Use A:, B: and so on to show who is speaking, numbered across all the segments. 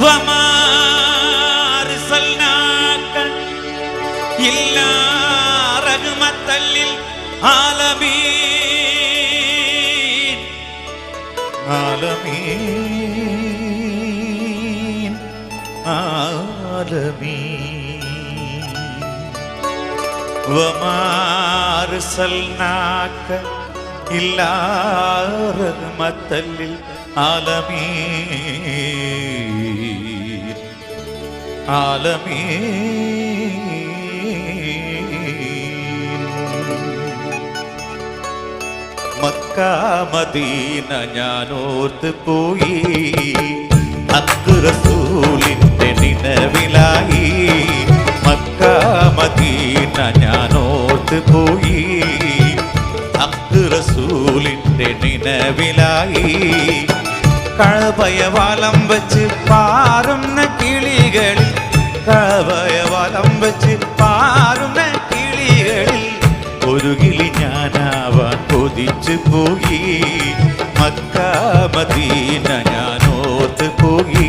A: وما أرسلناك إلا رحمة للعالمين عالمين عالمين وما أرسلناك إلا رحمة للعالمين عالمين Mecca Medina ഞാനോർത്ത് പോയി ഹക്ക് റസൂലിന്റെ നിലവിലായി Mecca Medina ഞാനോർത്ത് പോയി ഹക്ക് റസൂലിന്റെ നിലവിലായി കഅബയെ വലം വെച്ച് പാറുന്ന കിളികളിൽ കഅബയെ വലം വെച്ച് പാറുന്ന കിളികളിൽ ഒരു കിളി ഞാനാവാൻ കൊതിച്ചു പോയി മക്ക മദീന ഞാനോർത്ത് പോയി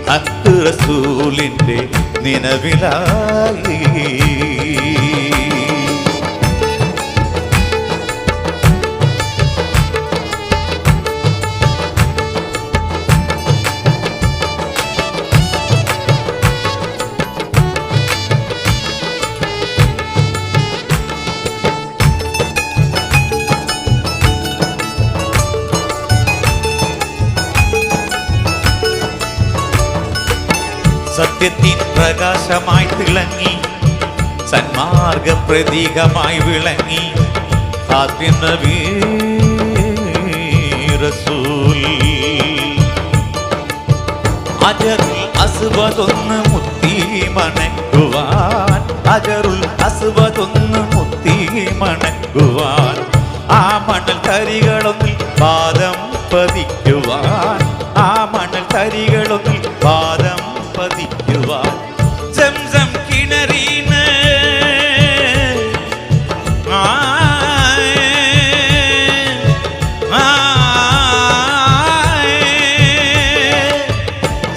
A: ഹക്ക് റസൂലിന്റെ നിലവിലായി സത്യത്തിൻ പ്രകാശമായി തിളങ്ങി സന്മാർഗ പ്രതീകമായി വിളങ്ങി ഫാത്തിമ നബി റസൂൽ അജറുൽ അസ്വദൊന്ന് മുത്തി മണക്കുവാൻ അജറുൽ അസ്വദൊന്ന് മുത്തി മണക്കുവാൻ ആ മണൽ തരികളൊന്നിൽ പാദം പതിക്കുവാൻ ആ മണൽ തരികളൊന്നിൽ പാദം പതിക്കുവാൻ സംസം കിണറീന്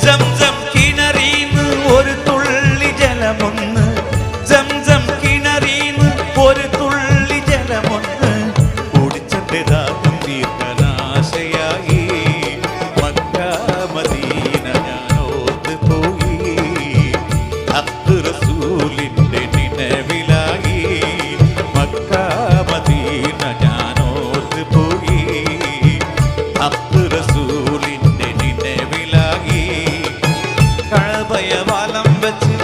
A: സംസം കിണറീന്ന് ഒരു തുള്ളി ജലമൊന്ന് സംസം കിണറീന്ന് ഒരു തുള്ളി ജലമൊന്ന് കുടിച്ചെന്റെ ദാഹം തീർക്കനാശയായി മക്ക മദീന ഞാനോർത്ത് പോയി ഹക്ക് റസൂലിന്റെ നിലവിലായി മക്ക മദീന ഞാനോർത്ത് പോയി ഹക്ക് റസൂലിന്റെ നിലവിലായി കഅബയെ വലം വെച്ച്